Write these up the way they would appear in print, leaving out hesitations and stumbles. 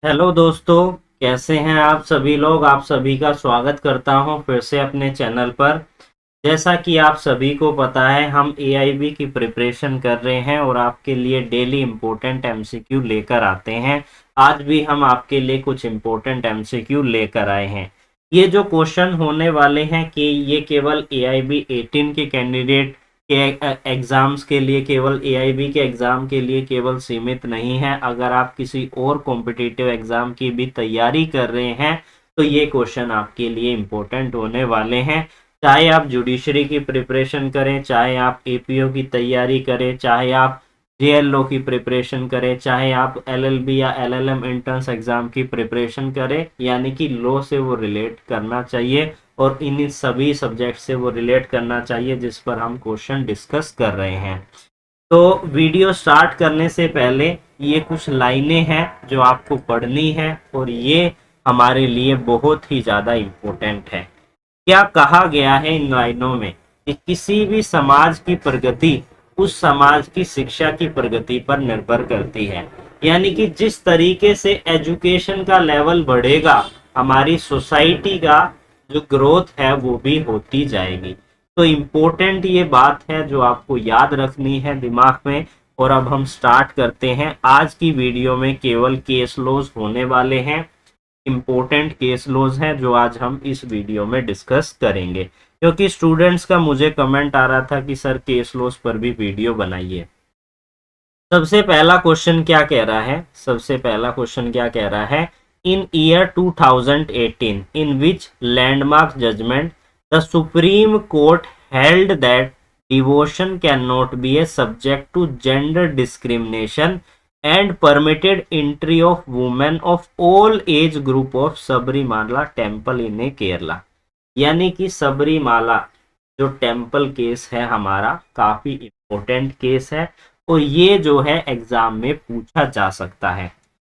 Hello दोस्तों, कैसे हैं आप सभी लोग। आप सभी का स्वागत करता हूं फिर से अपने चैनल पर। जैसा कि आप सभी को पता है, हम एआईबी की प्रिपरेशन कर रहे हैं और आपके लिए डेली इम्पोर्टेंट एमसीक्यू लेकर आते हैं। आज भी हम आपके लिए कुछ इम्पोर्टेंट एमसीक्यू लेकर आए हैं। ये जो क्वेश्चन होने वाले हैं कि ये केवल एआईबी 18 के कैंडिडेट के एग्जाम्स के लिए, केवल एआईबी के एग्जाम के लिए केवल सीमित नहीं है। अगर आप किसी और कॉम्पिटिटिव एग्जाम की भी तैयारी कर रहे हैं तो ये क्वेश्चन आपके लिए इम्पोर्टेंट होने वाले हैं। चाहे आप जुडिशरी की प्रिपरेशन करें, चाहे आप एपीओ की तैयारी करें, चाहे आप जेएलओ की प्रिपरेशन करें, चाहे आप एलएलबी या एलएलएम एंट्रेंस एग्जाम की प्रिपरेशन करें, यानी कि लॉ से वो रिलेट करना चाहिए और इन सभी सब्जेक्ट से वो रिलेट करना चाहिए जिस पर हम क्वेश्चन डिस्कस कर रहे हैं। तो वीडियो स्टार्ट करने से पहले ये कुछ लाइनें हैं जो आपको पढ़नी है और ये हमारे लिए बहुत ही ज़्यादा इम्पोर्टेंट है। क्या कहा गया है इन लाइनों में कि किसी भी समाज की प्रगति उस समाज की शिक्षा की प्रगति पर निर्भर करती है। यानी कि जिस तरीके से एजुकेशन का लेवल बढ़ेगा, हमारी सोसाइटी का जो ग्रोथ है वो भी होती जाएगी। तो इम्पोर्टेंट ये बात है जो आपको याद रखनी है दिमाग में। और अब हम स्टार्ट करते हैं। आज की वीडियो में केवल केस लॉज होने वाले हैं, इम्पोर्टेंट केस लॉज हैं जो आज हम इस वीडियो में डिस्कस करेंगे, क्योंकि स्टूडेंट्स का मुझे कमेंट आ रहा था कि सर केस लॉज पर भी वीडियो बनाइए। सबसे पहला क्वेश्चन क्या कह रहा है? सबसे पहला क्वेश्चन क्या कह रहा है? In year 2018 in which landmark judgement the supreme court held that devotion can not be a subject to gender discrimination and permitted entry of women of all age group of Sabarimala temple in a Kerala. यानी कि सबरीमाला जो temple case है हमारा, काफी important case है और ये जो है एग्जाम में पूछा जा सकता है।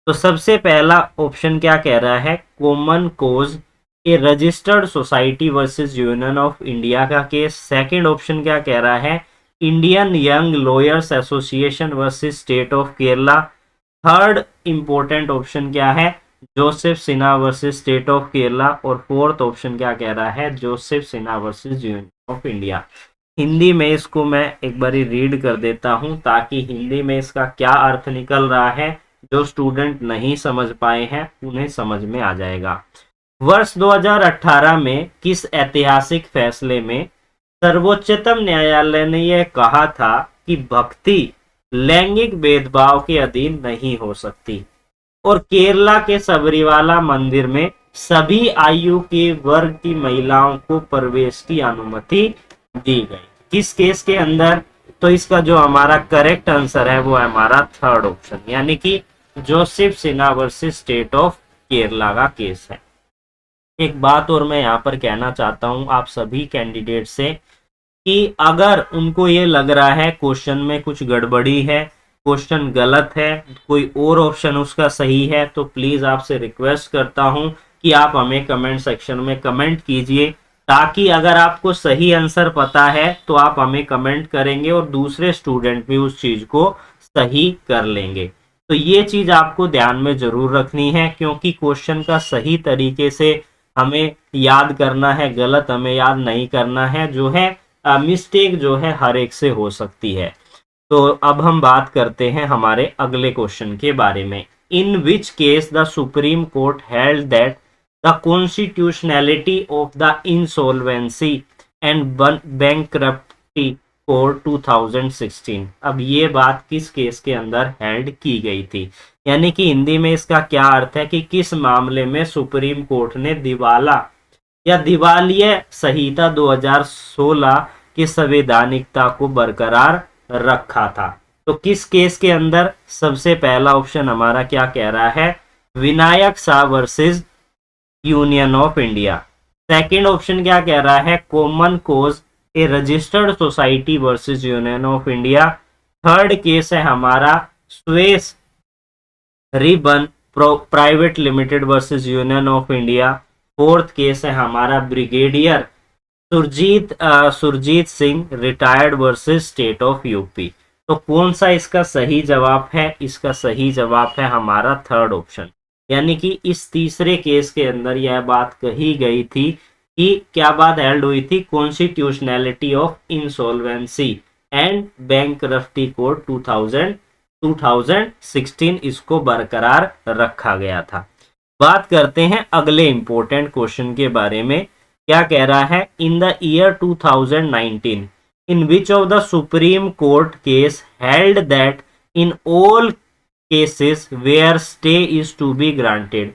तो सबसे पहला ऑप्शन क्या कह रहा है? Common Cause a registered society versus union of India का केस। सेकंड ऑप्शन क्या कह रहा है? Indian Young Lawyers Association versus state of Kerala. Third important option क्या है? Joseph Sinha versus state of Kerala. और फोर्थ ऑप्शन क्या कह रहा है? Joseph Sinha versus union of India. Hindi में इसको मैं एक बार रीड कर देता हूं ताकि हिंदी में इसका क्या अर्थ निकल रहा है, जो स्टूडेंट नहीं समझ पाए हैं उन्हें समझ में आ जाएगा। वर्ष 2018 में किस ऐतिहासिक फैसले में सर्वोच्चतम न्यायालय ने यह कहा था कि भक्ति लैंगिक भेदभाव के अधीन नहीं हो सकती और केरला के सबरीवाला मंदिर में सभी आयु के वर्ग की महिलाओं को प्रवेश की अनुमति दी गई? किस केस के अंदर? तो इसका जो हमारा करेक्ट आंसर है वो है हमारा थर्ड ऑप्शन, यानी कि Joseph Sinha versus state of Kerala का केस है। एक बात और मैं यहाँ पर कहना चाहता हूँ आप सभी कैंडिडेट से कि अगर उनको ये लग रहा है क्वेश्चन में कुछ गड़बड़ी है, क्वेश्चन गलत है, कोई और ऑप्शन उसका सही है, तो प्लीज आपसे रिक्वेस्ट करता हूं कि आप हमें कमेंट सेक्शन में कमेंट कीजिए, ताकि अगर आपको सही आंसर पता है तो आप हमें कमेंट करेंगे और दूसरे स्टूडेंट भी उस चीज को सही कर लेंगे। तो ये चीज आपको ध्यान में जरूर रखनी है, क्योंकि क्वेश्चन का सही तरीके से हमें याद करना है, गलत हमें याद नहीं करना है। जो है मिस्टेक जो है हर एक से हो सकती है। तो अब हम बात करते हैं हमारे अगले क्वेश्चन के बारे में। In which case the supreme court held that the constitutionality of the insolvency and bankruptcy code 2016। अब ये बात किस केस के अंदर हेल्ड की गई थी? यानी कि हिंदी में इसका क्या अर्थ है कि किस मामले में सुप्रीम कोर्ट ने दिवाला या दिवालिया संहिता 2016 की संवैधानिकता को बरकरार रखा था? तो किस केस के अंदर? सबसे पहला ऑप्शन हमारा क्या कह रहा है? Vinayak Shah versus union of India. Second option क्या कह रहा है? Common Cause a registered society versus union of India. Third case है हमारा Swiss Ribbons private limited versus union of India. Fourth case है हमारा brigadier Surjeet Singh retired versus state of UP. तो कौन सा इसका सही जवाब है? इसका सही जवाब है हमारा थर्ड ऑप्शन, यानी कि इस तीसरे केस के अंदर यह बात कही गई थी कि क्या बात हेल्ड हुई थी, constitutionality of insolvency and bankruptcy code 2016 इसको बरकरार रखा गया था। बात करते हैं अगले इंपॉर्टेंट क्वेश्चन के बारे में। क्या कह रहा है, in the year 2019 in which of the supreme court case held that in all cases where stay is to be granted,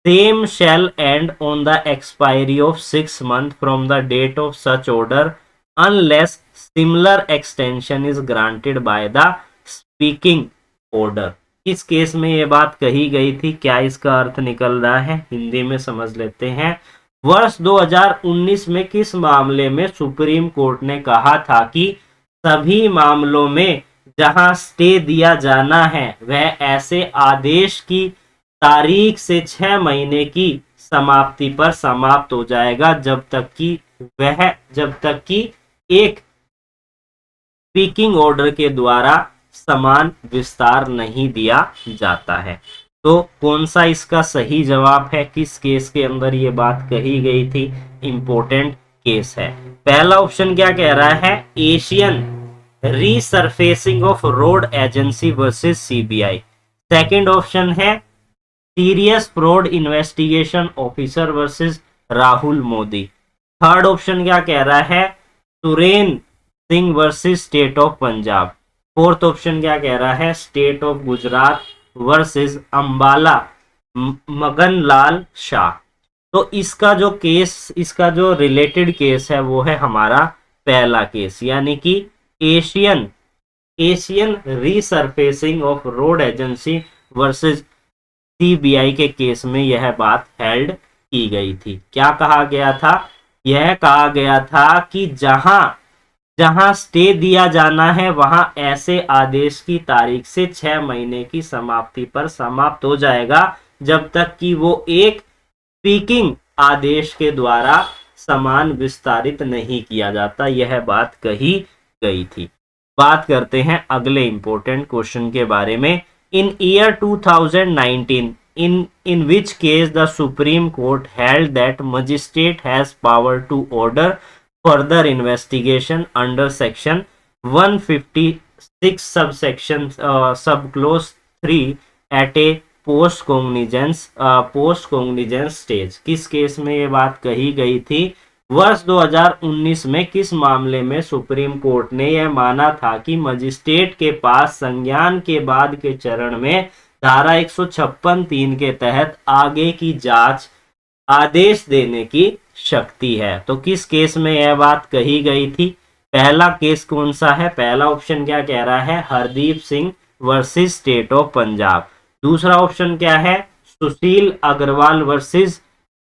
same shall end on the expiry of 6 months from the date of such order unless similar extension is granted by the speaking order। इस case में ये बात कही गई थी, क्या इसका अर्थ निकल रहा है, हिंदी में समझ लेते हैं। वर्ष 2019 में किस मामले में सुप्रीम कोर्ट ने कहा था कि सभी मामलों में जहां स्टे दिया जाना है वह ऐसे आदेश की तारीख से 6 महीने की समाप्ति पर समाप्त हो जाएगा जब तक कि एक स्पीकिंग ऑर्डर के द्वारा समान विस्तार नहीं दिया जाता है। तो कौन सा इसका सही जवाब है, किस केस के अंदर ये बात कही गई थी, इंपॉर्टेंट केस है। पहला ऑप्शन क्या कह रहा है, Asian resurfacing of road agency versus CBI. Second option है serious fraud investigation officer versus Rahul Modi. Third option क्या कह रहा है, Suren Singh versus state of Punjab. Fourth option क्या कह रहा है, state of Gujarat versus Ambala Magan Lal Shah. तो इसका जो रिलेटेड केस है वो है हमारा पहला केस, यानी कि Asian resurfacing of road agency versus CBI के केस में यह बात हेल्ड की गई थी। क्या कहा गया था, यह कहा गया था कि जहां स्टे दिया जाना है वहां ऐसे आदेश की तारीख से 6 महीने की समाप्ति पर समाप्त हो जाएगा जब तक कि वो एक स्पीकिंग आदेश के द्वारा समान विस्तारित नहीं किया जाता, यह बात कही गई थी। बात करते हैं अगले इंपॉर्टेंट क्वेश्चन के बारे में। इन year 2019 in which case the Supreme Court held that magistrate has power to order further investigation under section 156 subsection subclause 3 at a post cognizance stage। किस केस में ये बात कही गई थी, वर्ष 2019 में किस मामले में सुप्रीम कोर्ट ने यह माना था कि मजिस्ट्रेट के पास संज्ञान के बाद के चरण में धारा 156(3) के तहत आगे की जांच आदेश देने की शक्ति है। तो किस केस में यह बात कही गई थी, पहला केस कौन सा है, पहला ऑप्शन क्या कह रहा है, Hardeep Singh versus state of Punjab. दूसरा ऑप्शन क्या है,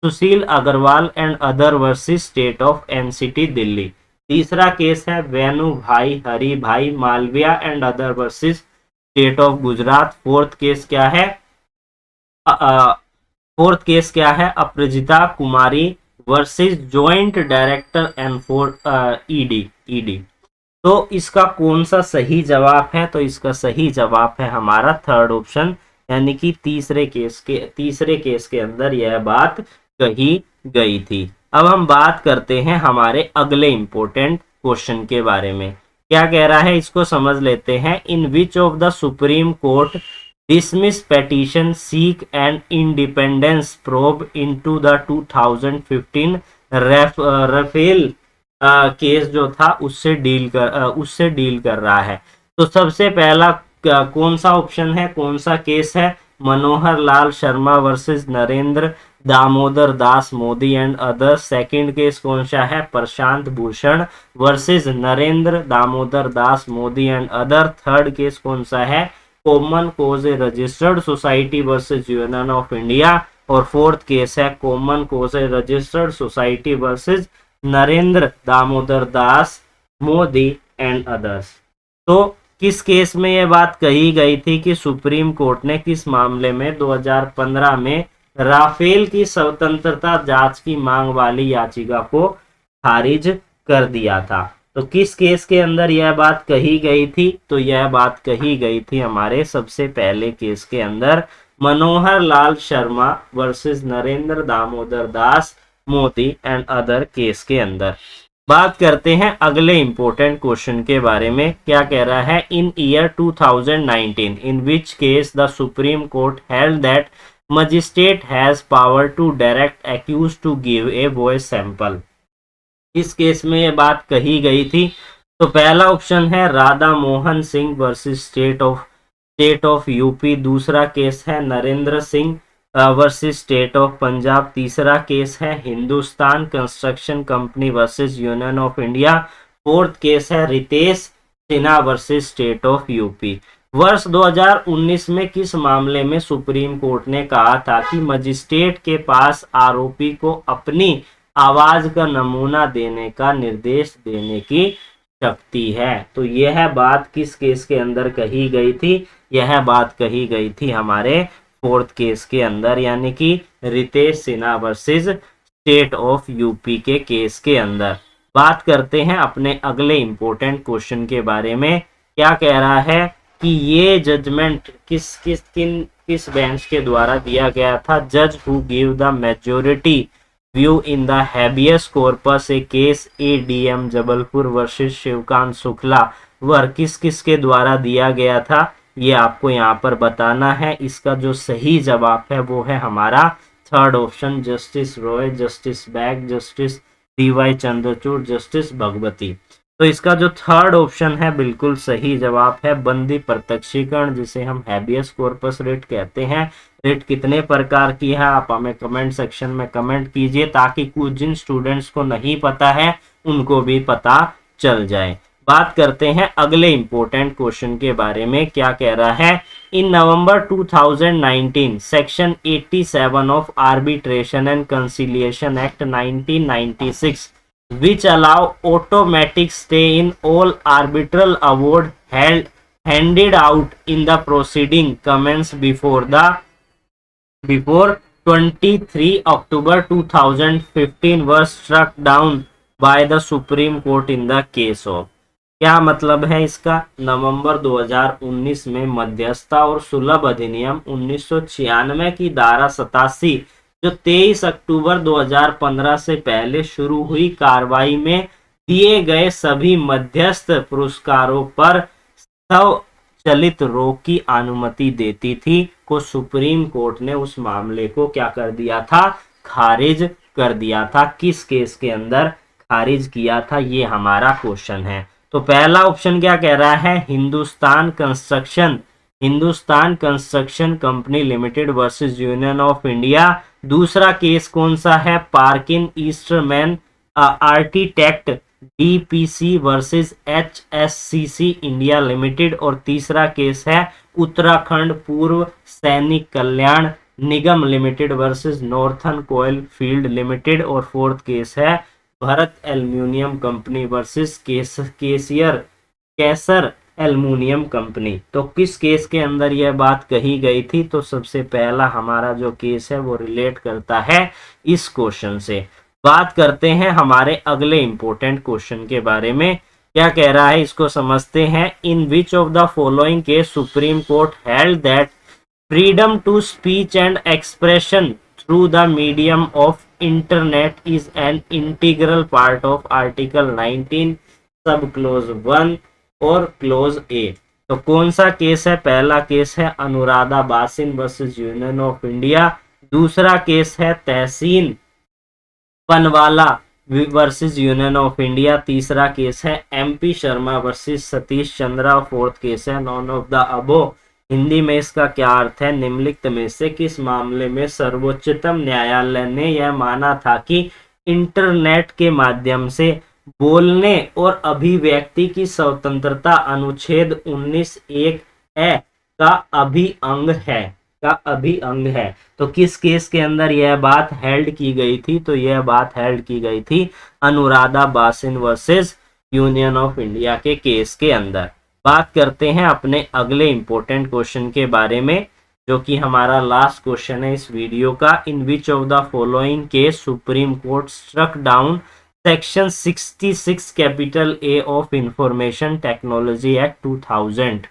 Sushil Agarwal and other versus state of NCT Delhi. तीसरा केस है Venu Bhai Hari Bhai Malviya and other versus state of Gujarat. Fourth case क्या है, Aparajita Kumari versus joint director and ED. तो इसका कौन सा सही जवाब है, तो इसका सही जवाब है हमारा थर्ड ऑप्शन, यानी कि तीसरे केस के अंदर यह बात कही गई थी। अब हम बात करते हैं हमारे अगले इंपॉर्टेंट क्वेश्चन के बारे में। क्या कह रहा है, इसको समझ लेते हैं। In which of the supreme court dismiss petition seek and independence probe into the 2015 Rafale case जो था उससे डील कर रहा है। तो सबसे पहला कौन सा ऑप्शन है, कौन सा केस है, Manohar Lal Sharma versus Narendra Damodar Das Modi and other. Second case कौन सा है, Prashant Bhushan versus Narendra Damodar Das Modi and other. Third case कौन सा है, common cause registered society versus union of India. और फोर्थ केस है common cause registered society versus Narendra Damodar Das Modi and others. तो किस केस में यह बात कही गई थी कि सुप्रीम कोर्ट ने किस मामले में 2015 में राफेल की स्वतंत्रता जांच की मांग वाली याचिका को खारिज कर दिया था। तो किस केस के अंदर यह बात कही गई थी, तो यह बात कही गई थी हमारे सबसे पहले केस के अंदर, Manohar Lal Sharma versus Narendra Damodar Das Modi and other case के अंदर। बात करते हैं अगले इंपॉर्टेंट क्वेश्चन के बारे में। क्या कह रहा है, in year 2019 in which case the supreme court held that magistrate has power to direct accuse to give a voice sample. इस केस में ये बात कही गई थी। तो पहला ऑप्शन है Radha Mohan Singh versus state of UP. दूसरा केस है Narendra Singh versus state of Punjab. तीसरा केस है Hindustan construction company versus union of India. Fourth case है Ritesh Sinha versus state of UP. वर्ष 2019 में किस मामले में सुप्रीम कोर्ट ने कहा था कि मजिस्ट्रेट के पास आरोपी को अपनी आवाज का नमूना देने का निर्देश देने की शक्ति है? तो यह बात किस केस के अंदर कही गई थी? यह बात कही गई थी हमारे फोर्थ केस के अंदर, यानी कि Ritesh Sinha versus state of UP के केस के अंदर। बात करते हैं अपने अगले इंपॉर्टेंट क्वेश्चन के बारे में। क्या कह रहा है कि ये जजमेंट किस बेंच के द्वारा दिया गया था? जज who give the majority view in the habeas corpus a case ADM Jabalpur versus Shivkant Shukla वर किस के द्वारा दिया गया था? ये आपको यहाँ पर बताना है। इसका जो सही जवाब है वो है हमारा third option, justice Roy, justice Beg, justice DY Chandrachud, justice Bhagwati. तो इसका जो थर्ड ऑप्शन है बिल्कुल सही जवाब है। बंदी प्रत्यक्षीकरण, जिसे हम हैबियस कॉर्पस रिट कहते हैं। रिट कितने प्रकार की है आप हमें कमेंट सेक्शन में कमेंट कीजिए, ताकि कुछ जिन स्टूडेंट्स को नहीं पता है उनको भी पता चल जाए। बात करते हैं अगले इंपॉर्टेंट क्वेश्चन के बारे में। क्या कह रहा है, इन नवंबर 2019 section 87 of arbitration and conciliation act 1996 which allow automatic stay in all arbitral award handed out in the proceeding commenced before 23 October 2015 was struck down by the Supreme Court in the case of। क्या मतलब है इसका? नवंबर 2019 में मध्यस्थता और सुलभ अधिनियम 1996 की धारा 87 जो 23 अक्टूबर 2015 से पहले शुरू हुई कार्रवाई में दिए गए सभी मध्यस्थ पुरस्कारों पर स्वचालित रोक की अनुमति देती थी, को सुप्रीम कोर्ट ने उस मामले को क्या कर दिया था? खारिज कर दिया था। किस केस के अंदर खारिज किया था? ये हमारा क्वेश्चन है। तो पहला ऑप्शन क्या कह रहा है? Hindustan construction company limited versus union of India. दूसरा केस कौन सा है? Parkin Eastman architect DPC versus HSCC India limited. और तीसरा केस है Uttarakhand Purv Sainik Kalyan Nigam limited versus northern coal field limited. और फोर्थ केस है Bharat aluminium company versus Kaiser aluminium company. तो किस केस के अंदर यह बात कही गई थी? तो सबसे पहला हमारा जो केस है वो रिलेट करता है इस क्वेश्चन से। बात करते हैं हमारे अगले इंपॉर्टेंट क्वेश्चन के बारे में। क्या कह रहा है इसको समझते हैं। In which of the following case supreme court held that freedom to speech and expression through the medium of internet is an integral part of article 19 sub close 1 और क्लोज ए। तो कौन सा केस है? पहला केस है Anuradha Bhasin versus union of India. दूसरा case है Tehseen Poonawalla versus union of India. तीसरा केस है MP Sharma versus Satish Chandra. Fourth case है none of the above. Hindi में इसका क्या अर्थ है? निम्नलिखित में से किस मामले में सर्वोच्चतम न्यायालय ने यह माना था कि इंटरनेट के माध्यम से बोलने और अभिव्यक्ति की स्वतंत्रता अनुच्छेद 19(1) का अभिअंग है। तो किस केस के अंदर यह बात हेल्ड की गई थी? तो यह बात हेल्ड की गई थी Anuradha Bhasin versus union of India के केस के अंदर। बात करते हैं अपने अगले इंपॉर्टेंट क्वेश्चन के बारे में, जो कि हमारा लास्ट क्वेश्चन है इस वीडियो का। In which of the following case supreme court struck down section 66 capital A of information technology act 2000।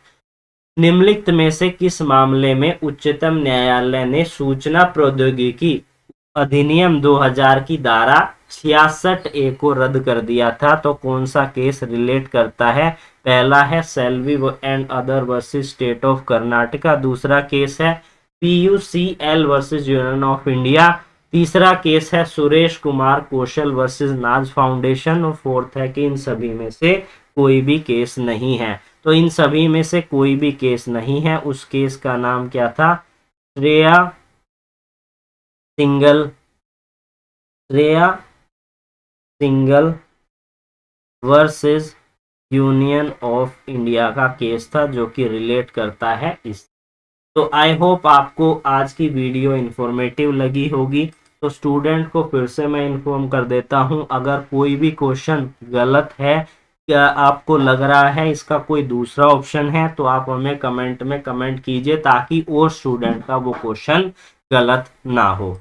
निम्नलिखित में से किस मामले में उच्चतम न्यायालय ने सूचना प्रौद्योगिकी अधिनियम 2000 की धारा 66A को रद्द कर दिया था? तो कौन सा केस रिलेट करता है? पहला है Selvi and other versus state of Karnataka, दूसरा केस है PUCL versus union of India, तीसरा केस है सुरेश कुमार कौशल वर्सेस नाज फाउंडेशन, और फोर्थ है कि इन सभी में से कोई भी केस नहीं है। तो इन सभी में से कोई भी केस नहीं है। उस केस का नाम क्या था? Shreya single versus union of India का केस था, जो कि रिलेट करता है इस। तो आई होप आपको आज की वीडियो इंफॉर्मेटिव लगी होगी। तो स्टूडेंट को फिर से मैं इन्फॉर्म कर देता हूं, अगर कोई भी क्वेश्चन गलत है, क्या आपको लग रहा है इसका कोई दूसरा ऑप्शन है, तो आप हमें कमेंट में कमेंट कीजिए, ताकि और स्टूडेंट का वो क्वेश्चन गलत ना हो।